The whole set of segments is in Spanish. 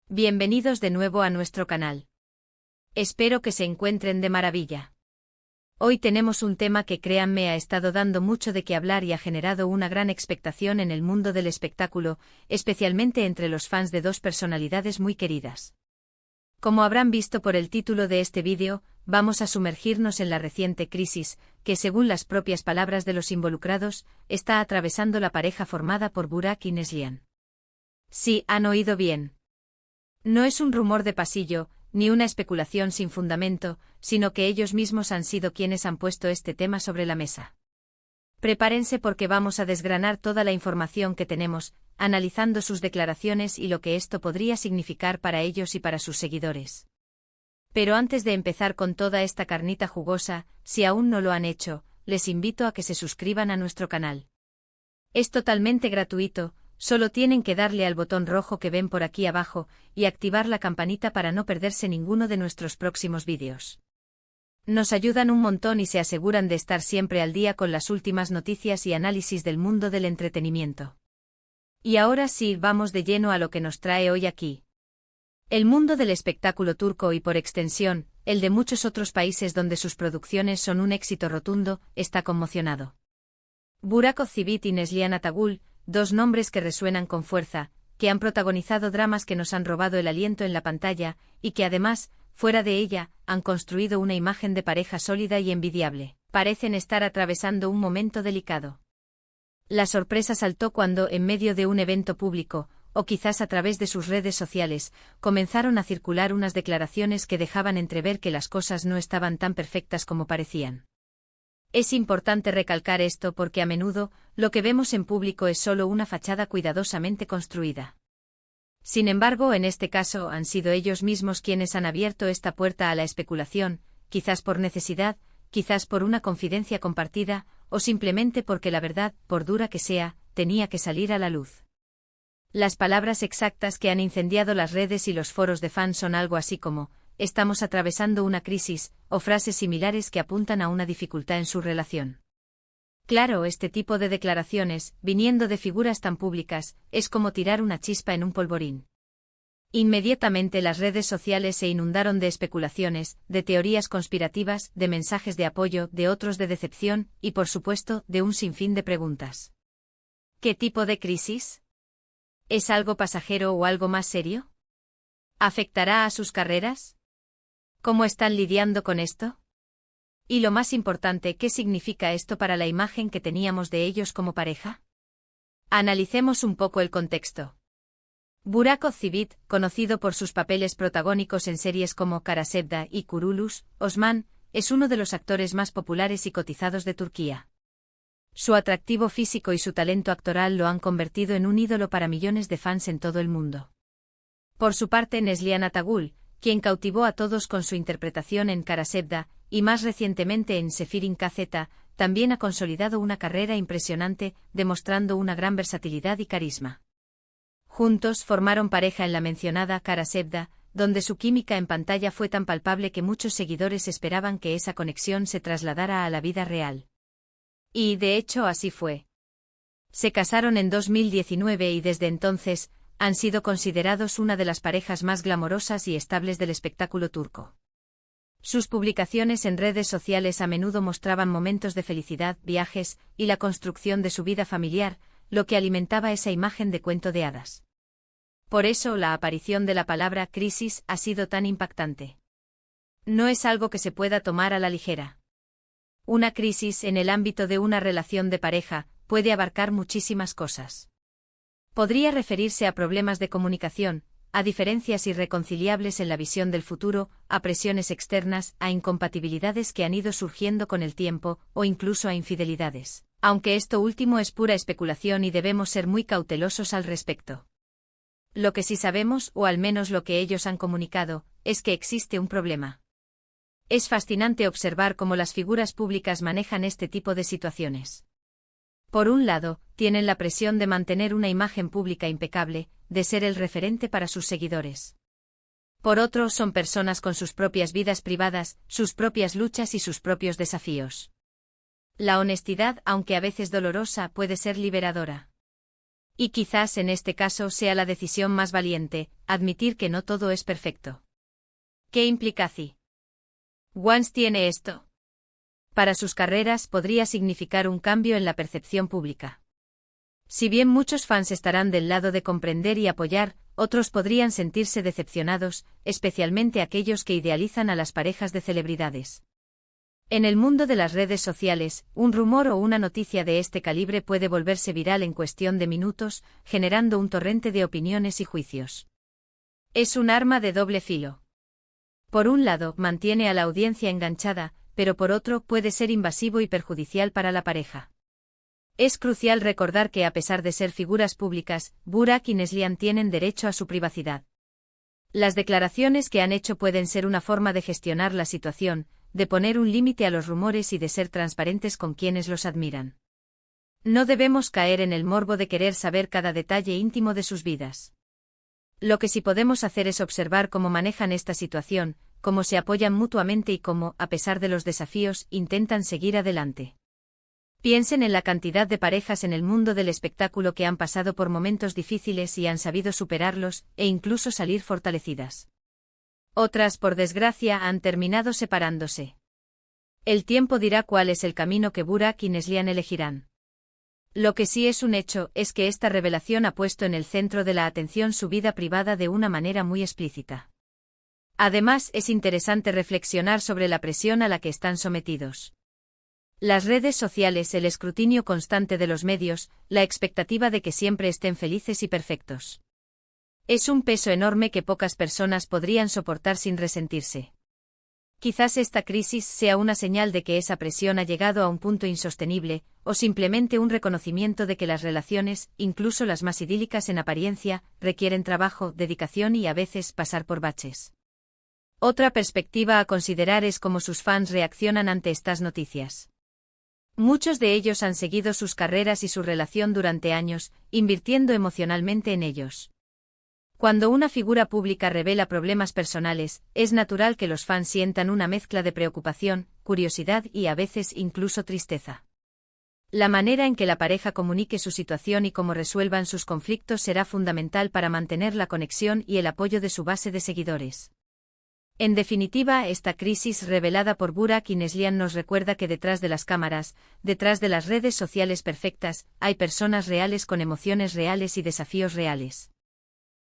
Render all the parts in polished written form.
Bienvenidos de nuevo a nuestro canal. Espero que se encuentren de maravilla. Hoy tenemos un tema que créanme ha estado dando mucho de qué hablar y ha generado una gran expectación en el mundo del espectáculo, especialmente entre los fans de dos personalidades muy queridas. Como habrán visto por el título de este vídeo, vamos a sumergirnos en la reciente crisis, que según las propias palabras de los involucrados, está atravesando la pareja formada por Burak y Neslihan. Sí, han oído bien. No es un rumor de pasillo, ni una especulación sin fundamento, sino que ellos mismos han sido quienes han puesto este tema sobre la mesa. Prepárense porque vamos a desgranar toda la información que tenemos, analizando sus declaraciones y lo que esto podría significar para ellos y para sus seguidores. Pero antes de empezar con toda esta carnita jugosa, si aún no lo han hecho, les invito a que se suscriban a nuestro canal. Es totalmente gratuito. Solo tienen que darle al botón rojo que ven por aquí abajo y activar la campanita para no perderse ninguno de nuestros próximos vídeos. Nos ayudan un montón y se aseguran de estar siempre al día con las últimas noticias y análisis del mundo del entretenimiento. Y ahora sí, vamos de lleno a lo que nos trae hoy aquí. El mundo del espectáculo turco y por extensión, el de muchos otros países donde sus producciones son un éxito rotundo, está conmocionado. Burak Özçivit y Neslihan Atagül, dos nombres que resuenan con fuerza, que han protagonizado dramas que nos han robado el aliento en la pantalla, y que además, fuera de ella, han construido una imagen de pareja sólida y envidiable. Parecen estar atravesando un momento delicado. La sorpresa saltó cuando, en medio de un evento público, o quizás a través de sus redes sociales, comenzaron a circular unas declaraciones que dejaban entrever que las cosas no estaban tan perfectas como parecían. Es importante recalcar esto porque a menudo, lo que vemos en público es solo una fachada cuidadosamente construida. Sin embargo, en este caso han sido ellos mismos quienes han abierto esta puerta a la especulación, quizás por necesidad, quizás por una confidencia compartida, o simplemente porque la verdad, por dura que sea, tenía que salir a la luz. Las palabras exactas que han incendiado las redes y los foros de fans son algo así como: estamos atravesando una crisis, o frases similares que apuntan a una dificultad en su relación. Claro, este tipo de declaraciones, viniendo de figuras tan públicas, es como tirar una chispa en un polvorín. Inmediatamente las redes sociales se inundaron de especulaciones, de teorías conspirativas, de mensajes de apoyo, de otros de decepción, y por supuesto, de un sinfín de preguntas. ¿Qué tipo de crisis? ¿Es algo pasajero o algo más serio? ¿Afectará a sus carreras? ¿Cómo están lidiando con esto? Y lo más importante, ¿qué significa esto para la imagen que teníamos de ellos como pareja? Analicemos un poco el contexto. Burak Özçivit, conocido por sus papeles protagónicos en series como Kara Sevda y Kuruluş, Osman, es uno de los actores más populares y cotizados de Turquía. Su atractivo físico y su talento actoral lo han convertido en un ídolo para millones de fans en todo el mundo. Por su parte, Neslihan Atagül, quien cautivó a todos con su interpretación en Kara Sevda, y más recientemente en Sefirin KZ, también ha consolidado una carrera impresionante, demostrando una gran versatilidad y carisma. Juntos formaron pareja en la mencionada Kara Sevda, donde su química en pantalla fue tan palpable que muchos seguidores esperaban que esa conexión se trasladara a la vida real. Y de hecho así fue. Se casaron en 2019 y desde entonces han sido considerados una de las parejas más glamorosas y estables del espectáculo turco. Sus publicaciones en redes sociales a menudo mostraban momentos de felicidad, viajes y la construcción de su vida familiar, lo que alimentaba esa imagen de cuento de hadas. Por eso la aparición de la palabra crisis ha sido tan impactante. No es algo que se pueda tomar a la ligera. Una crisis en el ámbito de una relación de pareja puede abarcar muchísimas cosas. Podría referirse a problemas de comunicación, a diferencias irreconciliables en la visión del futuro, a presiones externas, a incompatibilidades que han ido surgiendo con el tiempo, o incluso a infidelidades. Aunque esto último es pura especulación y debemos ser muy cautelosos al respecto. Lo que sí sabemos, o al menos lo que ellos han comunicado, es que existe un problema. Es fascinante observar cómo las figuras públicas manejan este tipo de situaciones. Por un lado, tienen la presión de mantener una imagen pública impecable, de ser el referente para sus seguidores. Por otro, son personas con sus propias vidas privadas, sus propias luchas y sus propios desafíos. La honestidad, aunque a veces dolorosa, puede ser liberadora. Y quizás en este caso sea la decisión más valiente, admitir que no todo es perfecto. ¿Qué implica Zi? Wans tiene esto. Para sus carreras podría significar un cambio en la percepción pública. Si bien muchos fans estarán del lado de comprender y apoyar, otros podrían sentirse decepcionados, especialmente aquellos que idealizan a las parejas de celebridades. En el mundo de las redes sociales, un rumor o una noticia de este calibre puede volverse viral en cuestión de minutos, generando un torrente de opiniones y juicios. Es un arma de doble filo. Por un lado, mantiene a la audiencia enganchada, pero por otro puede ser invasivo y perjudicial para la pareja. Es crucial recordar que a pesar de ser figuras públicas, Burak y Neslihan tienen derecho a su privacidad. Las declaraciones que han hecho pueden ser una forma de gestionar la situación, de poner un límite a los rumores y de ser transparentes con quienes los admiran. No debemos caer en el morbo de querer saber cada detalle íntimo de sus vidas. Lo que sí podemos hacer es observar cómo manejan esta situación, cómo se apoyan mutuamente y cómo, a pesar de los desafíos, intentan seguir adelante. Piensen en la cantidad de parejas en el mundo del espectáculo que han pasado por momentos difíciles y han sabido superarlos, e incluso salir fortalecidas. Otras, por desgracia, han terminado separándose. El tiempo dirá cuál es el camino que Burak y Neslihan elegirán. Lo que sí es un hecho es que esta revelación ha puesto en el centro de la atención su vida privada de una manera muy explícita. Además, es interesante reflexionar sobre la presión a la que están sometidos. Las redes sociales, el escrutinio constante de los medios, la expectativa de que siempre estén felices y perfectos. Es un peso enorme que pocas personas podrían soportar sin resentirse. Quizás esta crisis sea una señal de que esa presión ha llegado a un punto insostenible, o simplemente un reconocimiento de que las relaciones, incluso las más idílicas en apariencia, requieren trabajo, dedicación y a veces pasar por baches. Otra perspectiva a considerar es cómo sus fans reaccionan ante estas noticias. Muchos de ellos han seguido sus carreras y su relación durante años, invirtiendo emocionalmente en ellos. Cuando una figura pública revela problemas personales, es natural que los fans sientan una mezcla de preocupación, curiosidad y a veces incluso tristeza. La manera en que la pareja comunique su situación y cómo resuelvan sus conflictos será fundamental para mantener la conexión y el apoyo de su base de seguidores. En definitiva, esta crisis revelada por Burak y Neslihan nos recuerda que detrás de las cámaras, detrás de las redes sociales perfectas, hay personas reales con emociones reales y desafíos reales.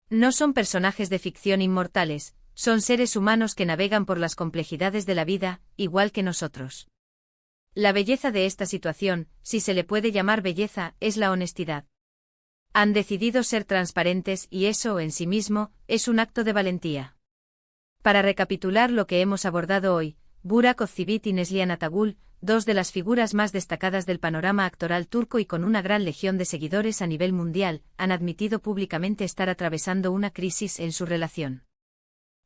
No son personajes de ficción inmortales, son seres humanos que navegan por las complejidades de la vida, igual que nosotros. La belleza de esta situación, si se le puede llamar belleza, es la honestidad. Han decidido ser transparentes y eso, en sí mismo, es un acto de valentía. Para recapitular lo que hemos abordado hoy, Burak Özçivit y Neslihan Atagül, dos de las figuras más destacadas del panorama actoral turco y con una gran legión de seguidores a nivel mundial, han admitido públicamente estar atravesando una crisis en su relación.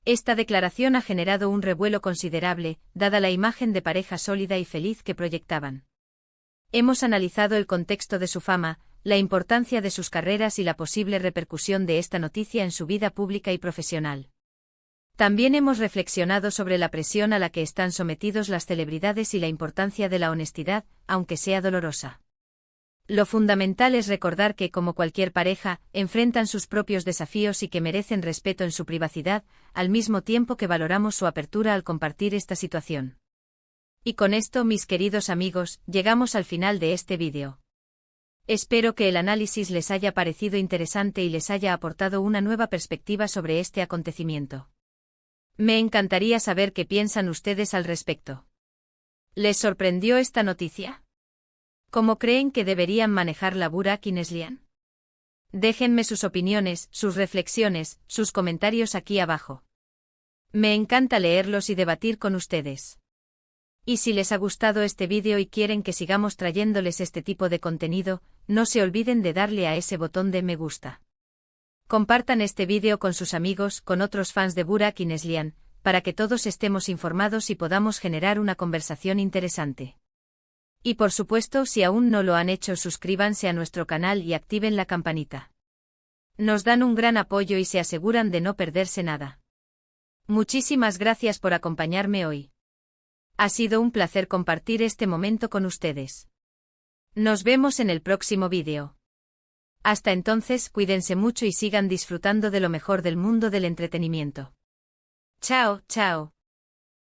Esta declaración ha generado un revuelo considerable, dada la imagen de pareja sólida y feliz que proyectaban. Hemos analizado el contexto de su fama, la importancia de sus carreras y la posible repercusión de esta noticia en su vida pública y profesional. También hemos reflexionado sobre la presión a la que están sometidos las celebridades y la importancia de la honestidad, aunque sea dolorosa. Lo fundamental es recordar que, como cualquier pareja, enfrentan sus propios desafíos y que merecen respeto en su privacidad, al mismo tiempo que valoramos su apertura al compartir esta situación. Y con esto, mis queridos amigos, llegamos al final de este vídeo. Espero que el análisis les haya parecido interesante y les haya aportado una nueva perspectiva sobre este acontecimiento. Me encantaría saber qué piensan ustedes al respecto. ¿Les sorprendió esta noticia? ¿Cómo creen que deberían manejarla Burak y Neslihan? Déjenme sus opiniones, sus reflexiones, sus comentarios aquí abajo. Me encanta leerlos y debatir con ustedes. Y si les ha gustado este vídeo y quieren que sigamos trayéndoles este tipo de contenido, no se olviden de darle a ese botón de me gusta. Compartan este vídeo con sus amigos, con otros fans de Burak y Neslihan, para que todos estemos informados y podamos generar una conversación interesante. Y por supuesto, si aún no lo han hecho, suscríbanse a nuestro canal y activen la campanita. Nos dan un gran apoyo y se aseguran de no perderse nada. Muchísimas gracias por acompañarme hoy. Ha sido un placer compartir este momento con ustedes. Nos vemos en el próximo vídeo. Hasta entonces, cuídense mucho y sigan disfrutando de lo mejor del mundo del entretenimiento. Chao, chao.